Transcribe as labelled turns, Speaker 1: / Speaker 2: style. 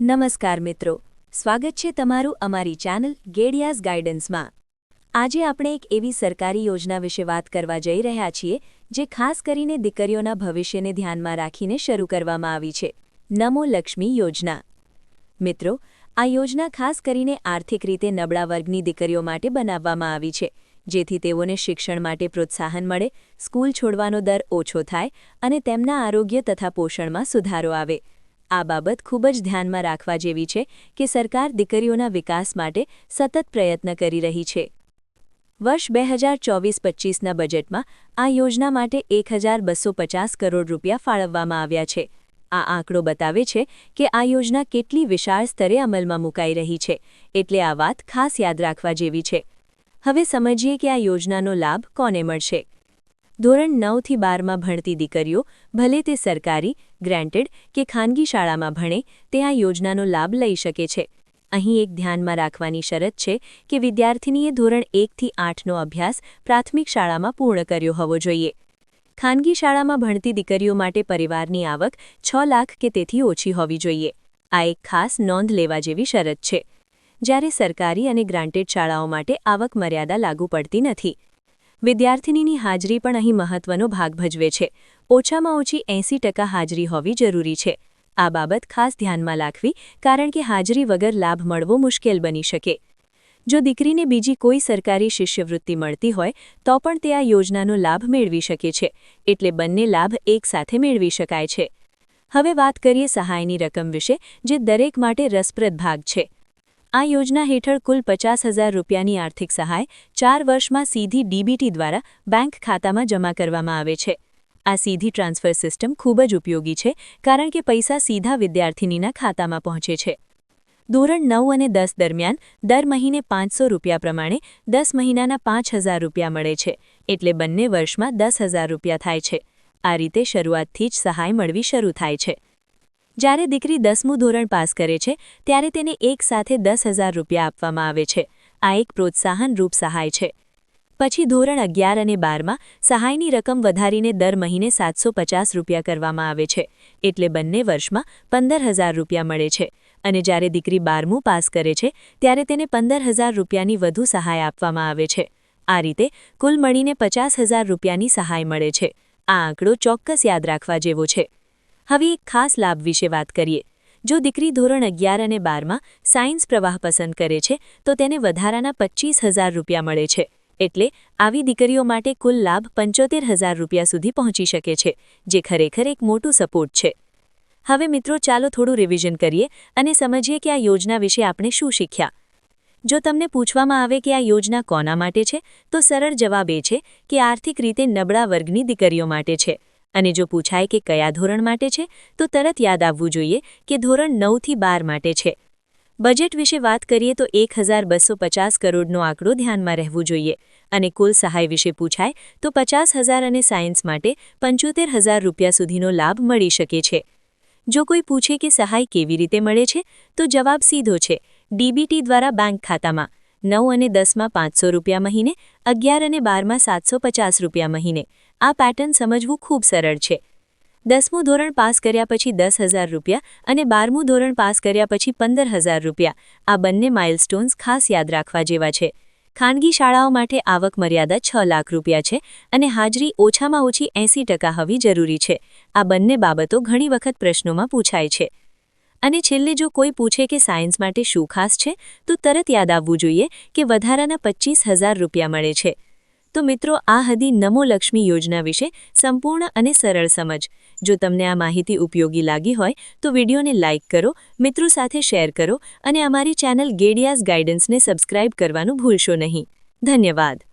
Speaker 1: નમસ્કાર મિત્રો, સ્વાગત છે તમારું અમારી ચેનલ ગેડિયાઝ ગાઈડન્સમાં। આજે આપણે એક એવી સરકારી યોજના વિશે વાત કરવા જઈ રહ્યા છીએ જે ખાસ કરીને દીકરીઓના ભવિષ્યને ધ્યાનમાં રાખીને શરૂ કરવામાં આવી છે, નમો લક્ષ્મી યોજના। મિત્રો, આ યોજના ખાસ કરીને આર્થિક રીતે નબળા વર્ગની દીકરીઓ માટે બનાવવામાં આવી છે, જેથી તેઓને શિક્ષણ માટે પ્રોત્સાહન મળે, સ્કૂલ છોડવાનો દર ઓછો થાય અને તેમના આરોગ્ય તથા પોષણમાં સુધારો આવે। આ બાબત ખૂબ જ ધ્યાનમાં રાખવા જેવી છે કે સરકાર દીકરીઓના વિકાસ માટે સતત પ્રયત્ન કરી રહી છે। વર્ષ 2024-25ના બજેટમાં આ યોજના માટે 1250 કરોડ રૂપિયા ફાળવવામાં આવ્યા છે। આ આંકડો બતાવે છે કે આ યોજના કેટલી વિશાળ સ્તરે અમલમાં મુકાઈ રહી છે, એટલે આ વાત ખાસ યાદ રાખવા જેવી છે। હવે સમજીએ કે આ યોજનાનો લાભ કોને મળશે। ધોરણ 9થી 12માં ભણતી દીકરીઓ, ભલે તે સરકારી, ગ્રાન્ટેડ કે ખાનગી શાળામાં ભણે, તે આ યોજનાનો લાભ લઈ શકે છે। અહીં એક ધ્યાનમાં રાખવાની શરત છે કે વિદ્યાર્થિનીએ ધોરણ 1થી 8નો અભ્યાસ પ્રાથમિક શાળામાં પૂર્ણ કર્યો હોવો જોઈએ। ખાનગી શાળામાં ભણતી દીકરીઓ માટે પરિવારની આવક 6 લાખ કે તેથી ઓછી હોવી જોઈએ। આ એક ખાસ નોંધ લેવા જેવી શરત છે, જ્યારે સરકારી અને ગ્રાન્ટેડ શાળાઓ માટે આવક મર્યાદા લાગુ પડતી નથી। વિદ્યાર્થિનીની હાજરી પણ અહીં મહત્વનો ભાગ ભજવે છે। ઓછામાં ઓછી 80% હાજરી હોવી જરૂરી છે। આ બાબત ખાસ ધ્યાનમાં રાખવી, કારણ કે હાજરી વગર લાભ મળવો મુશ્કેલ બની શકે। જો દીકરીને બીજી કોઈ સરકારી શિષ્યવૃત્તિ મળતી હોય તો પણ તે આ યોજનાનો લાભ મેળવી શકે છે, એટલે બંને લાભ એકસાથે મેળવી શકાય છે। હવે વાત કરીએ સહાયની રકમ વિશે, જે દરેક માટે રસપ્રદ ભાગ છે। આ યોજના હેઠળ કુલ 50,000 રૂપિયાની આર્થિક સહાય 4 વર્ષમાં સીધી ડીબીટી દ્વારા બેંક ખાતામાં જમા કરવામાં આવે છે। આ સીધી ટ્રાન્સફર સિસ્ટમ ખૂબ જ ઉપયોગી છે, કારણ કે પૈસા સીધા વિદ્યાર્થિનીના ખાતામાં પહોંચે છે। ધોરણ 9 અને 10 દરમિયાન દર મહિને 500 રૂપિયા પ્રમાણે 10 મહિનાના 5,000 રૂપિયા મળે છે, એટલે બંને વર્ષમાં 10,000 રૂપિયા થાય છે। આ રીતે શરૂઆતથી જ સહાય મળવી શરૂ થાય છે। જ્યારે દીકરી 10મું ધોરણ પાસ કરે છે ત્યારે તેને એક સાથે 10,000 રૂપિયા આપવામાં આવે છે। આ એક પ્રોત્સાહનરૂપ સહાય છે। પછી ધોરણ 11 અને 12માં સહાયની રકમ વધારીને દર મહિને 750 રૂપિયા કરવામાં આવે છે, એટલે બંને વર્ષમાં 15,000 રૂપિયા મળે છે। અને જ્યારે દીકરી 12મું પાસ કરે છે ત્યારે તેને 15,000 રૂપિયાની વધુ સહાય આપવામાં આવે છે। આ રીતે કુલ મળીને 50,000 રૂપિયાની સહાય મળે છે। આ આંકડો ચોક્કસ યાદ રાખવા જેવો છે। હવે એક ખાસ લાભ વિશે વાત કરીએ। જો દીકરી ધોરણ 11 અને 12માં સાયન્સ પ્રવાહ પસંદ કરે છે તો તેને વધારાના 25,000 રૂપિયા મળે છે, એટલે આવી દીકરીઓ માટે કુલ લાભ 75,000 રૂપિયા સુધી પહોંચી શકે છે, જે ખરેખર એક મોટું સપોર્ટ છે। હવે મિત્રો, ચાલો થોડું રિવિઝન કરીએ અને સમજીએ કે આ યોજના વિશે આપણે શું શીખ્યા। જો તમને પૂછવામાં આવે કે આ યોજના કોના માટે છે, તો સરળ જવાબ એ છે કે આર્થિક રીતે નબળા વર્ગની દીકરીઓ માટે છે। અને જો પૂછાય કે કયા ધોરણ માટે છે, તો તરત યાદ આવવું જોઈએ કે ધોરણ 9થી 12 માટે છે। બજેટ વિશે વાત કરીએ તો 1,250 કરોડનો આંકડો ધ્યાનમાં રહેવું જોઈએ, અને કુલ સહાય વિશે પૂછાય તો 50,000 અને સાયન્સ માટે 75,000 રૂપિયા સુધીનો લાભ મળી શકે છે। જો કોઈ પૂછે કે સહાય કેવી રીતે મળે છે, તો જવાબ સીધો છે, ડીબીટી દ્વારા બેંક ખાતામાં। 9 અને 10માં 500 રૂપિયા મહિને, 11 અને 12માં 750 રૂપિયા મહિને। આ પેટર્ન સમજવું ખૂબ સરળ છે। 10મું ધોરણ પાસ કર્યા પછી 10,000 રૂપિયા અને 12મું ધોરણ પાસ કર્યા પછી 15,000 રૂપિયા, આ બંને માઇલસ્ટોન્સ ખાસ યાદ રાખવા જેવા છે। ખાનગી શાળાઓ માટે આવક મર્યાદા 6 લાખ રૂપિયા છે અને હાજરી ઓછામાં ઓછી 80% હોવી જરૂરી છે। આ બંને બાબતો ઘણી વખત પ્રશ્નોમાં પૂછાય છે। અને છેલ્લે જો કોઈ પૂછે કે સાયન્સ માટે શું ખાસ છે, તો તરત યાદ આવવું જોઈએ કે વધારાના 25,000 રૂપિયા મળે છે। તો મિત્રો, આ હતી નમો લક્ષ્મી યોજના વિશે સંપૂર્ણ અને સરળ સમજ। જો તમને આ માહિતી ઉપયોગી લાગી હોય તો વિડીયોને લાઇક કરો, મિત્રો સાથે શેર કરો અને અમારી ચેનલ ગેડિયાઝ ગાઈડન્સને સબસ્ક્રાઇબ કરવાનું ભૂલશો નહીં। ધન્યવાદ।